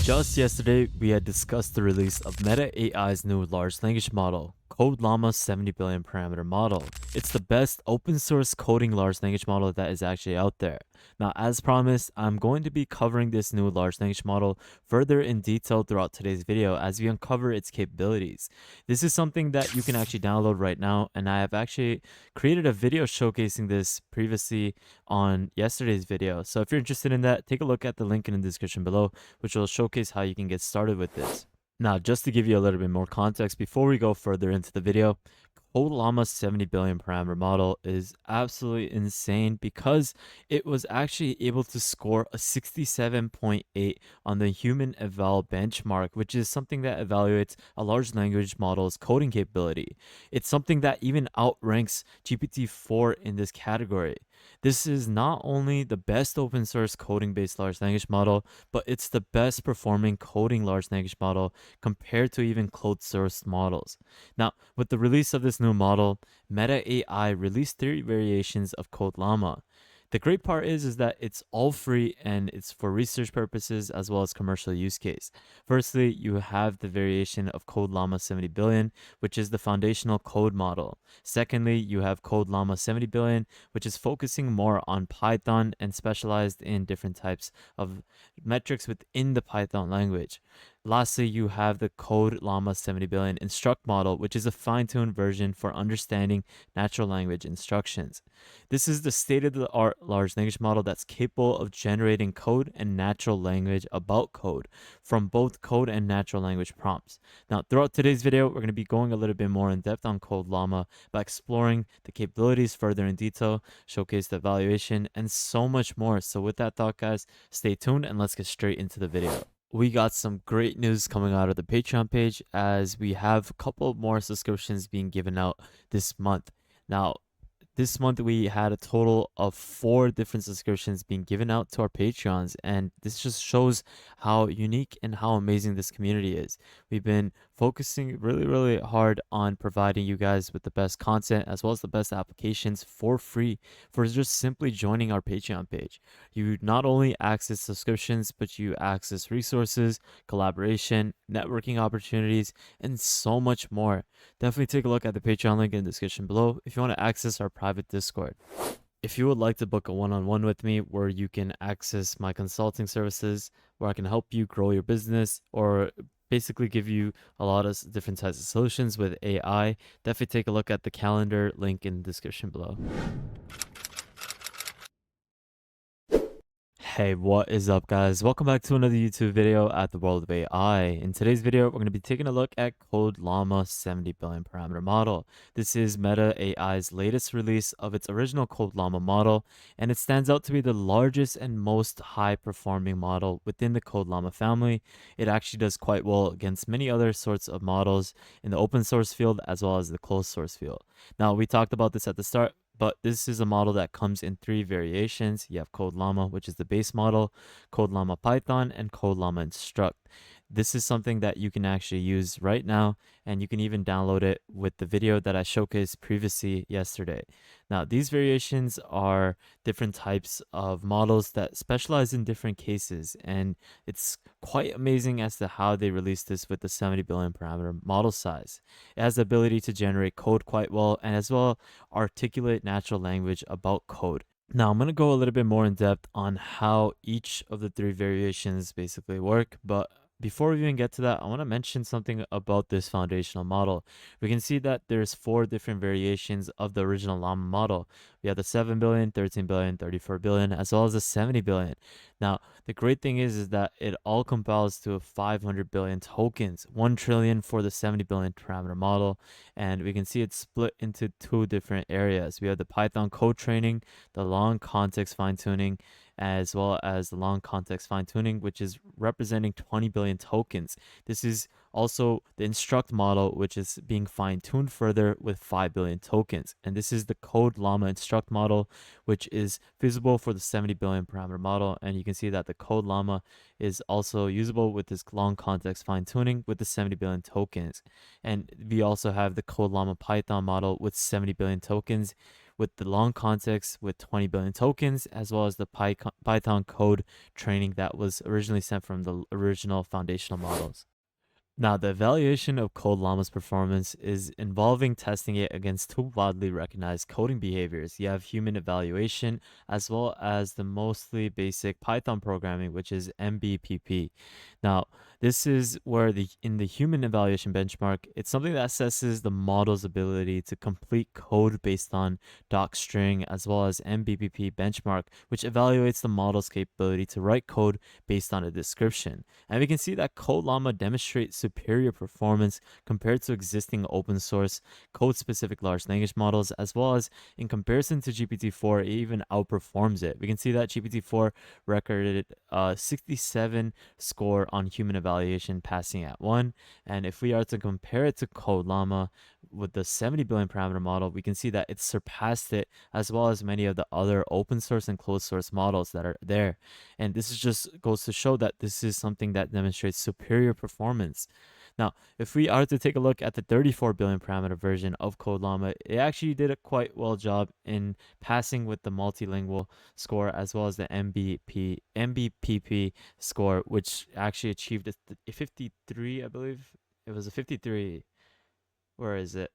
Just yesterday, we had discussed the release of Meta AI's new large language model, Code Llama 70 billion parameter model. It's the best open source coding large language model that is actually out there. Now, as promised, I'm going to be covering this new large language model further in detail throughout today's video as we uncover its capabilities. This is something that you can actually download right now, and I have actually created a video showcasing this previously on yesterday's video. So if you're interested in that, take a look at the link in the description below, which will showcase how you can get started with this. Now, just to give you a little bit more context before we go further into the video, CodeLlama 70 billion parameter model is absolutely insane because it was actually able to score a 67.8 on the human eval benchmark, which is something that evaluates a large language model's coding capability. It's something that even outranks GPT-4 in this category. This is not only the best open source coding based large language model, but it's the best performing coding large language model compared to even closed source models. Now, with the release of this new model, Meta AI released 3 variations of Code Llama. The great part is that it's all free and it's for research purposes as well as commercial use case. Firstly, you have the variation of Code Llama 70 billion, which is the foundational code model. Secondly, you have Code Llama 70 billion, which is focusing more on Python and specialized in different types of metrics within the Python language. Lastly, you have the Code Llama 70 billion Instruct model, which is a fine-tuned version for understanding natural language instructions. This is the state-of-the-art large language model that's capable of generating code and natural language about code from both code and natural language prompts. Now, throughout today's video, we're going to be going a little bit more in depth on Code Llama by exploring the capabilities further in detail, showcase the evaluation, and so much more. So with that thought, guys, stay tuned and let's get straight into the video. We got some great news coming out of the Patreon page as we have a couple more subscriptions being given out this month. Now, this month we had a total of 4 different subscriptions being given out to our Patreons, and this just shows how unique and how amazing this community is. We've been focusing really hard on providing you guys with the best content as well as the best applications for free for just simply joining our Patreon page. You not only access subscriptions, but you access resources, collaboration, networking opportunities, and so much more. Definitely take a look at the Patreon link in the description below if you want to access our private Discord. If you would like to book a one-on-one with me where you can access my consulting services, where I can help you grow your business or basically give you a lot of different types of solutions with AI, definitely take a look at the calendar link in the description below. Hey, what is up, guys? Welcome back to another YouTube video at the world of AI. In today's video, we're going to be taking a look at Code Llama 70 billion parameter model. This is Meta AI's latest release of its original Code Llama model, and it stands out to be the largest and most high-performing model within the Code Llama family. It actually does quite well against many other sorts of models in the open source field as well as the closed source field. Now, we talked about this at the start, but this is a model that comes in 3 variations. You have Code Llama, which is the base model, Code Llama Python, and Code Llama Instruct. This is something that you can actually use right now, and you can even download it with the video that I showcased previously yesterday. Now, these variations are different types of models that specialize in different cases, and it's quite amazing as to how they released this with the 70 billion parameter model size. It has the ability to generate code quite well and as well articulate natural language about code. Now, I'm going to go a little bit more in depth on how each of the 3 variations basically work, but before we even get to that, I want to mention something about this foundational model. We can see that there's 4 different variations of the original Llama model. We have the 7 billion, 13 billion, 34 billion, as well as the 70 billion. Now, the great thing is that it all compiles to 500 billion tokens, 1 trillion for the 70 billion parameter model. And we can see it's split into 2 different areas. We have the Python code training, the long context fine-tuning, as well as the long context fine-tuning, which is representing 20 billion tokens. This is also the Instruct model, which is being fine-tuned further with 5 billion tokens. And this is the Code Llama Instruct model, which is feasible for the 70 billion parameter model. And you can see that the Code Llama is also usable with this long context fine-tuning with the 70 billion tokens. And we also have the Code Llama Python model with 70 billion tokens, with the long context with 20 billion tokens, as well as the Python code training that was originally sent from the original foundational models. Now, the evaluation of Code Llama's performance is involving testing it against two widely recognized coding behaviors. You have human evaluation, as well as the mostly basic Python programming, which is MBPP. Now, this is where in the human evaluation benchmark, it's something that assesses the model's ability to complete code based on docstring, as well as MBPP benchmark, which evaluates the model's capability to write code based on a description. And we can see that Code Llama demonstrates superior performance compared to existing open source code-specific large language models, as well as in comparison to GPT-4, it even outperforms it. We can see that GPT-4 recorded a 67 score on human evaluation, passing at 1. And if we are to compare it to Code Llama with the 70 billion parameter model, we can see that it surpassed it, as well as many of the other open source and closed source models that are there. And this is just goes to show that this is something that demonstrates superior performance. Now, if we are to take a look at the 34 billion parameter version of Code Llama, it actually did a quite well job in passing with the multilingual score, as well as the MBPP score, which actually achieved a 53, I believe. It was a 53. Where is it?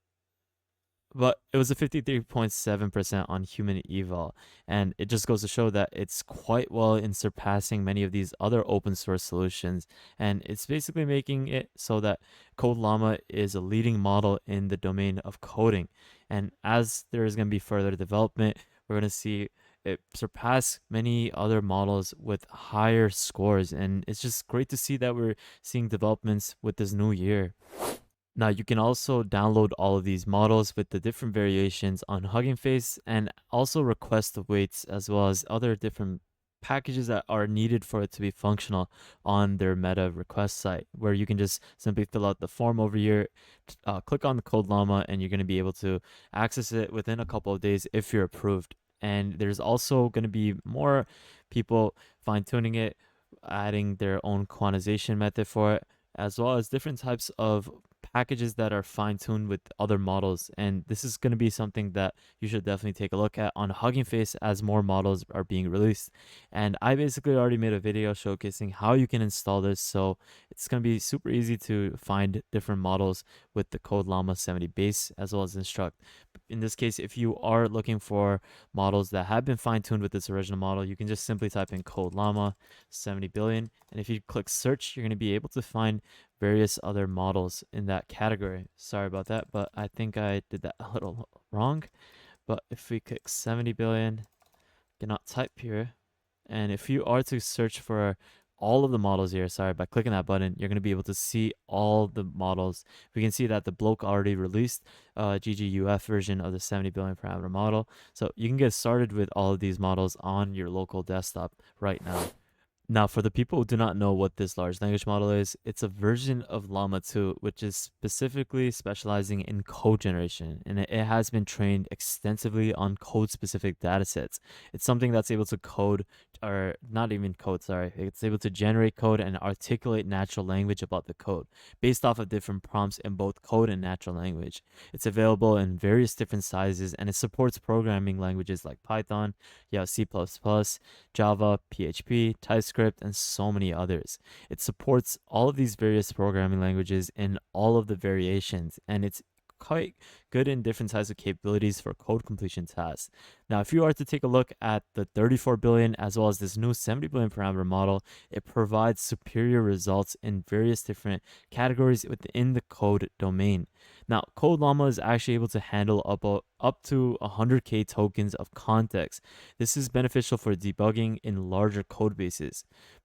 But it was a 53.7% on human eval, and it just goes to show that it's quite well in surpassing many of these other open source solutions, and it's basically making it so that Code Llama is a leading model in the domain of coding. And as there is going to be further development, we're going to see it surpass many other models with higher scores, and it's just great to see that we're seeing developments with this new year. Now, you can also download all of these models with the different variations on Hugging Face, and also request the weights, as well as other different packages that are needed for it to be functional on their meta request site, where you can just simply fill out the form over here, click on the Code Llama, and you're going to be able to access it within a couple of days if you're approved. And there's also going to be more people fine tuning it, adding their own quantization method for it, as well as different types of packages that are fine tuned with other models. And this is going to be something that you should definitely take a look at on Hugging Face as more models are being released. And I basically already made a video showcasing how you can install this. So it's going to be super easy to find different models with the CodeLlama 70 base, as well as Instruct. In this case, if you are looking for models that have been fine tuned with this original model, you can just simply type in CodeLlama 70 billion. And if you click search, you're going to be able to find various other models in that category. Sorry about that, but I think I did that a little wrong. But if we click 70 billion, cannot type here. And if you are to search for all of the models here, sorry, by clicking that button, you're going to be able to see all the models. We can see that the bloke already released a GGUF version of the 70 billion parameter model. So you can get started with all of these models on your local desktop right now. Now, for the people who do not know what this large language model is, it's a version of Llama 2, which is specifically specializing in code generation, and it has been trained extensively on code-specific datasets. It's something that's able to code, or not even code, sorry, it's able to generate code and articulate natural language about the code, based off of different prompts in both code and natural language. It's available in various different sizes, and it supports programming languages like Python, C++, Java, PHP, TypeScript, and so many others. It supports all of these various programming languages in all of the variations, and it's quite good in different types of capabilities for code completion tasks. Now, if you are to take a look at the 34 billion as well as this new 70 billion parameter model, it provides superior results in various different categories within the code domain. Now, Code Llama is actually able to handle up to 100k tokens of context. This is beneficial for debugging in larger code bases.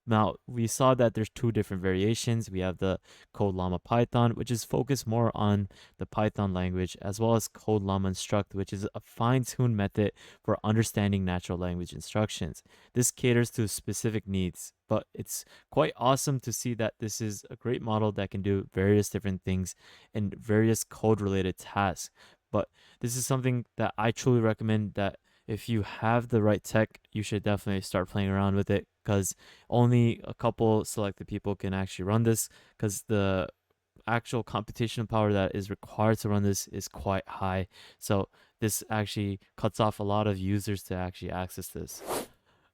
Now, we saw that there's two different variations. We have the Code Llama Python, which is focused more on the Python language, as well as Code Llama Instruct, which is a fine-tuned method for understanding natural language instructions. This caters to specific needs, but it's quite awesome to see that this is a great model that can do various different things in various code-related tasks. But this is something that I truly recommend that if you have the right tech, you should definitely start playing around with it, because only a couple selected people can actually run this, because the actual computational power that is required to run this is quite high. So this actually cuts off a lot of users to actually access this.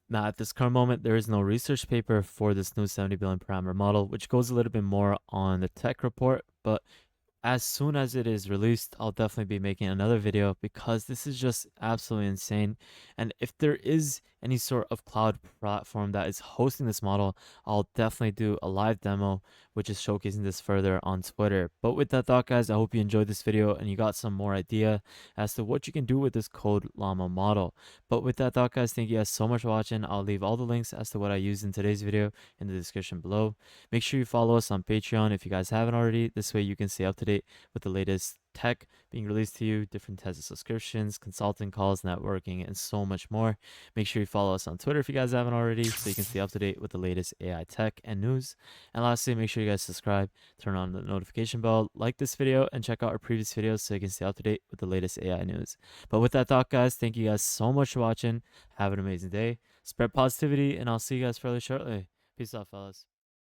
Now, at this current moment, there is no research paper for this new 70 billion parameter model, which goes a little bit more on the tech report, but as soon as it is released, I'll definitely be making another video because this is just absolutely insane. And if there is any sort of cloud platform that is hosting this model, I'll definitely do a live demo, which is showcasing this further on Twitter. But with that thought, guys, I hope you enjoyed this video and you got some more idea as to what you can do with this Code Llama model. But with that thought, guys, thank you guys so much for watching. I'll leave all the links as to what I used in today's video in the description below. Make sure you follow us on Patreon if you guys haven't already. This way you can stay up to date with the latest tech being released to you, different types of subscriptions, consulting calls, networking, and so much more. Make sure you follow us on Twitter if you guys haven't already so you can stay up to date with the latest AI tech and news. And lastly, make sure you guys subscribe, turn on the notification bell, like this video, and check out our previous videos so you can stay up to date with the latest AI news. But with that thought, guys, thank you guys so much for watching. Have an amazing day. Spread positivity, and I'll see you guys fairly shortly. Peace out, fellas.